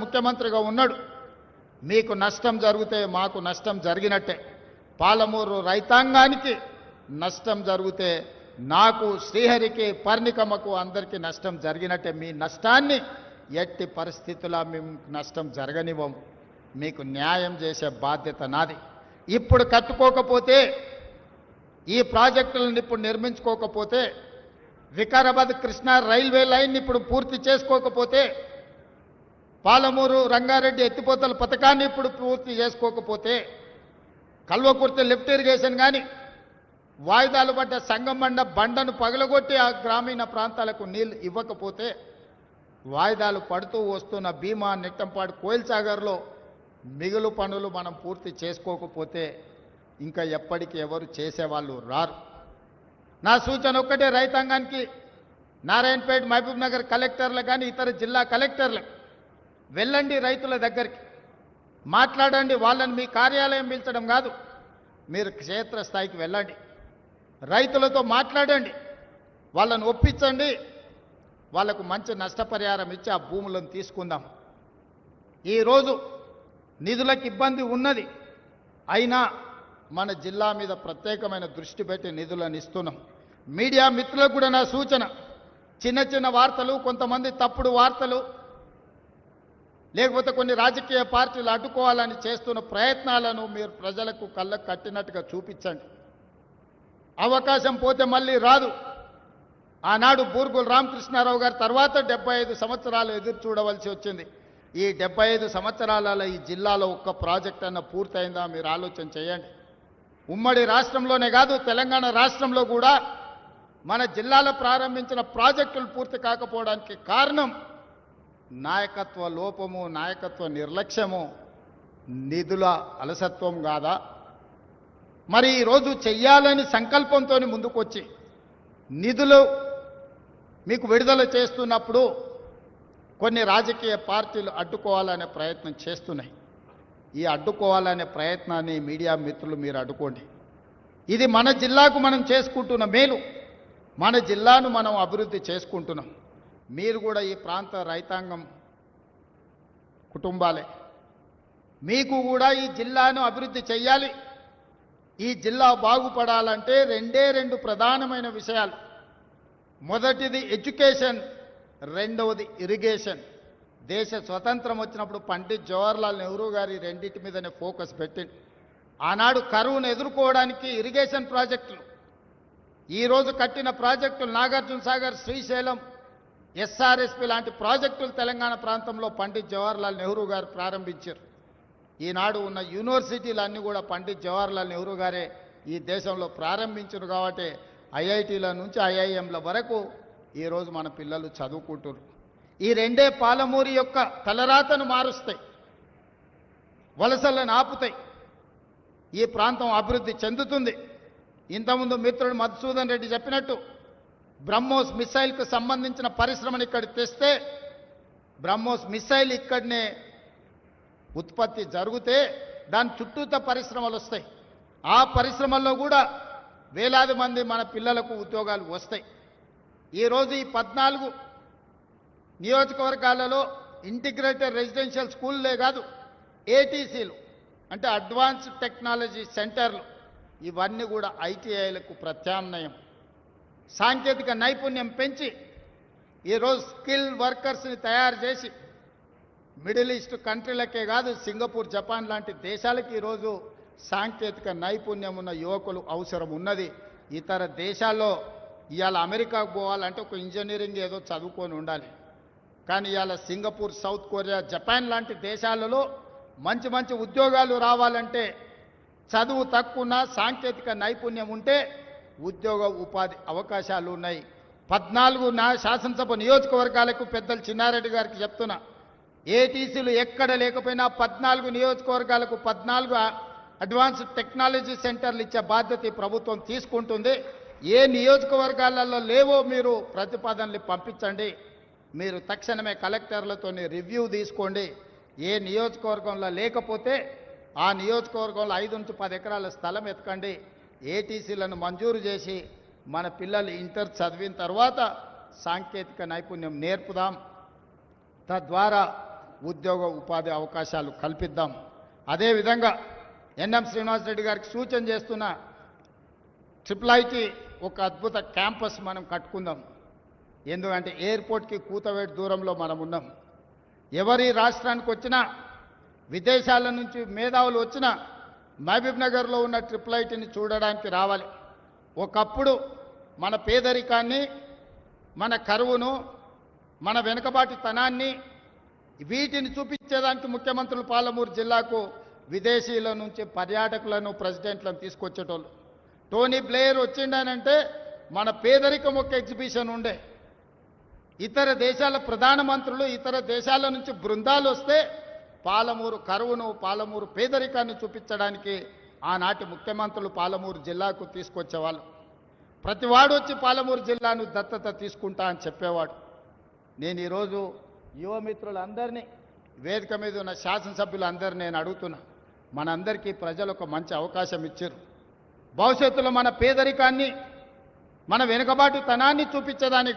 ముఖ్యమంత్రిగా ఉన్నాడు. మీకు నష్టం జరిగితే మాకు నష్టం జరిగినట్టే, పాలమూరు రైతాంగానికి నష్టం జరిగితే నాకు, శ్రీహరికి, పర్ణికమ్మకు అందరికీ నష్టం జరిగినట్టే. మీ నష్టాన్ని ఎట్టి పరిస్థితుల్లో మేము నష్టం జరగనివ్వం. మీకు న్యాయం చేసే బాధ్యత నాది. ఇప్పుడు కట్టుకోకపోతే, ఈ ప్రాజెక్టులను ఇప్పుడు నిర్మించుకోకపోతే, వికారాబాద్ కృష్ణా రైల్వే లైన్ ఇప్పుడు పూర్తి చేసుకోకపోతే, పాలమూరు రంగారెడ్డి ఎత్తిపోతల పథకాన్ని ఇప్పుడు పూర్తి చేసుకోకపోతే, కల్వకుర్తి లిఫ్ట్ ఇరిగేషన్ కానీ, వాయిదాలు పడ్డ సంగమండ బండను పగలగొట్టి ఆ గ్రామీణ ప్రాంతాలకు నీళ్ళు ఇవ్వకపోతే, వాయిదాలు పడుతూ వస్తున్న భీమా, నెట్టంపాడు, కోయిల్సాగర్లో మిగులు పనులు మనం పూర్తి చేసుకోకపోతే ఇంకా ఎప్పటికీ ఎవరు చేసేవాళ్ళు రారు. నా సూచన ఒక్కటే రైతాంగానికి, నారాయణపేట, మహబూబ్ నగర్ కలెక్టర్లు కానీ ఇతర జిల్లా కలెక్టర్లకు వెళ్ళండి, రైతుల దగ్గరికి మాట్లాడండి. వాళ్ళని మీ కార్యాలయం పిలిచడం కాదు, మీరు క్షేత్రస్థాయికి వెళ్ళండి, రైతులతో మాట్లాడండి, వాళ్ళని ఒప్పించండి, వాళ్లకు మంచి నష్టపరిహారం ఇచ్చి ఆ భూములను తీసుకుందాం. ఈరోజు నిధులకు ఇబ్బంది ఉన్నది, అయినా మన జిల్లా మీద ప్రత్యేకమైన దృష్టి పెట్టి నిధులను ఇస్తున్నాం. మీడియా మిత్రులకు కూడా నా సూచన, చిన్న చిన్న వార్తలు, కొంతమంది తప్పుడు వార్తలు, లేకపోతే కొన్ని రాజకీయ పార్టీలు అడ్డుకోవాలని చేస్తున్న ప్రయత్నాలను మీరు ప్రజలకు కళ్ళకు కట్టినట్టుగా చూపించండి. అవకాశం పోతే మళ్ళీ రాదు. ఆనాడు బూర్గుల రామకృష్ణారావు గారి తర్వాత 75 సంవత్సరాలు ఎదురు చూడవలసి వచ్చింది. ఈ 75 సంవత్సరాలలో ఈ జిల్లాలో ఒక్క ప్రాజెక్ట్ అన్న పూర్తయిందా మీరు ఆలోచన చేయండి. ఉమ్మడి రాష్ట్రంలోనే కాదు, తెలంగాణ రాష్ట్రంలో కూడా మన జిల్లాలో ప్రారంభించిన ప్రాజెక్టులు పూర్తి కాకపోవడానికి కారణం నాయకత్వ లోపము, నాయకత్వ నిర్లక్ష్యము, నిధుల అలసత్వం కాదా? మరి ఈరోజు చెయ్యాలని సంకల్పంతో ముందుకొచ్చి నిధులు మీకు విడుదల చేస్తున్నప్పుడు కొన్ని రాజకీయ పార్టీలు అడ్డుకోవాలనే ప్రయత్నం చేస్తున్నాయి. ఈ అడ్డుకోవాలనే ప్రయత్నాన్ని మీడియా మిత్రులు మీరు అడ్డుకోండి. ఇది మన జిల్లాకు మనం చేసుకుంటున్న మేలు, మన జిల్లాను మనం అభివృద్ధి చేసుకుంటున్నాం. మీరు కూడా ఈ ప్రాంత రైతాంగం కుటుంబాలే, మీకు కూడా ఈ జిల్లాను అభివృద్ధి చేయాలి. ఈ జిల్లా బాగుపడాలంటే రెండు ప్రధానమైన విషయాలు. మొదటిది ఎడ్యుకేషన్, రెండవది ఇరిగేషన్. దేశ స్వతంత్రం వచ్చినప్పుడు పండిత్ జవహర్లాల్ నెహ్రూ గారి రెండింటి మీదనే ఫోకస్ పెట్టింది. ఆనాడు కరువును ఎదుర్కోవడానికి ఇరిగేషన్ ప్రాజెక్టులు, ఈరోజు కట్టిన ప్రాజెక్టులు నాగార్జున సాగర్, శ్రీశైలం, ఎస్ఆర్ఎస్పి లాంటి ప్రాజెక్టులు తెలంగాణ ప్రాంతంలో పండిత్ జవహర్లాల్ నెహ్రూ గారు ప్రారంభించారు. ఈనాడు ఉన్న యూనివర్సిటీలన్నీ కూడా పండిత్ జవహర్లాల్ నెహ్రూ గారే ఈ దేశంలో ప్రారంభించారు. కాబట్టి ఐఐటీల నుంచి ఐఐఎంల వరకు ఈరోజు మన పిల్లలు చదువుకుంటారు. ఈ రెండే పాలమూరు యొక్క తలరాతను మారుస్తాయి, వలసలను ఆపుతాయి, ఈ ప్రాంతం అభివృద్ధి చెందుతుంది. ఇంతకుముందు మిత్రుడు మధుసూదన్ రెడ్డి చెప్పినట్టు బ్రహ్మోస్ మిసైల్కు సంబంధించిన పరిశ్రమను ఇక్కడ తెస్తే, బ్రహ్మోస్ మిసైల్ ఇక్కడనే ఉత్పత్తి జరిగితే దాని చుట్టూత పరిశ్రమలు వస్తాయి. ఆ పరిశ్రమల్లో కూడా వేలాది మంది మన పిల్లలకు ఉద్యోగాలు వస్తాయి. ఈరోజు ఈ 14 నియోజకవర్గాలలో ఇంటిగ్రేటెడ్ రెసిడెన్షియల్ స్కూల్లే కాదు, ఏటీసీలు అంటే అడ్వాన్స్డ్ టెక్నాలజీ సెంటర్లు, ఇవన్నీ కూడా ఐటీఐలకు ప్రత్యామ్నాయం. సాంకేతిక నైపుణ్యం పెంచి ఈరోజు స్కిల్ వర్కర్స్ని తయారు చేసి మిడిల్ ఈస్ట్ కంట్రీలకే కాదు, సింగపూర్, జపాన్ లాంటి దేశాలకు ఈరోజు సాంకేతిక నైపుణ్యం ఉన్న యువకులు అవసరం ఉన్నది. ఇతర దేశాల్లో ఇవాళ అమెరికాకు పోవాలంటే ఒక ఇంజనీరింగ్ ఏదో చదువుకొని ఉండాలి. కానీ ఇవాళ సింగపూర్, సౌత్ కొరియా, జపాన్ లాంటి దేశాలలో మంచి మంచి ఉద్యోగాలు రావాలంటే చదువు తక్కువ సాంకేతిక నైపుణ్యం ఉంటే ఉద్యోగ ఉపాధి అవకాశాలు ఉన్నాయి. 14 శాసనసభ నియోజకవర్గాలకు పెద్దలు చిన్నారెడ్డి గారికి చెప్తున్నా, ఏటీసీలు ఎక్కడ లేకపోయినా 14 నియోజకవర్గాలకు 14 అడ్వాన్స్డ్ టెక్నాలజీ సెంటర్లు ఇచ్చే బాధ్యత ఈ ప్రభుత్వం తీసుకుంటుంది. ఏ నియోజకవర్గాలలో లేవో మీరు ప్రతిపాదనలు పంపించండి. మీరు తక్షణమే కలెక్టర్లతో రివ్యూ తీసుకోండి. ఏ నియోజకవర్గంలో లేకపోతే ఆ నియోజకవర్గంలో 5 నుంచి 10 ఎకరాల స్థలం ఎత్తుకండి. ఏటీసీలను మంజూరు చేసి మన పిల్లలు ఇంటర్ చదివిన తర్వాత సాంకేతిక నైపుణ్యం నేర్పుదాం. తద్వారా ఉద్యోగ ఉపాధి అవకాశాలు కల్పిద్దాం. అదేవిధంగా ఎన్ఎం శ్రీనివాసరెడ్డి గారికి సూచన చేస్తున్న ట్రిపుల్ ఒక అద్భుత క్యాంపస్ మనం కట్టుకుందాం. ఎందుకంటే ఎయిర్పోర్ట్కి కూతవేటు దూరంలో మనం ఉన్నాం. ఎవరి రాష్ట్రానికి వచ్చినా, విదేశాల నుంచి మేధావులు వచ్చినా మహబూబ్ నగర్లో ఉన్న ట్రిపుల్ చూడడానికి రావాలి. ఒకప్పుడు మన పేదరికాన్ని, మన కరువును, మన వెనుకబాటుతనాన్ని వీటిని చూపించేదానికి ముఖ్యమంత్రులు పాలమూరు జిల్లాకు విదేశీయుల నుంచి పర్యాటకులను, ప్రెసిడెంట్లను తీసుకొచ్చేటోళ్ళు. టోనీ బ్లేయర్ వచ్చిండనంటే మన పేదరికం ఒక ఎగ్జిబిషన్ ఉండే. ఇతర దేశాల ప్రధానమంత్రులు, ఇతర దేశాల నుంచి బృందాలు వస్తే పాలమూరు కరువును, పాలమూరు పేదరికాన్ని చూపించడానికి ఆనాటి ముఖ్యమంత్రులు పాలమూరు జిల్లాకు తీసుకొచ్చేవాళ్ళు. ప్రతివాడు వచ్చి పాలమూరు జిల్లాను దత్తత తీసుకుంటా అని చెప్పేవాడు. నేను ఈరోజు యువమిత్రులందరినీ, వేదిక మీద ఉన్న శాసనసభ్యులందరినీ నేను అడుగుతున్నా, మనందరికీ ప్రజలు ఒక మంచి అవకాశం ఇచ్చారు. భవిష్యత్తులో మన పేదరికాన్ని, మన వెనుకబాటుతనాన్ని చూపించడానికి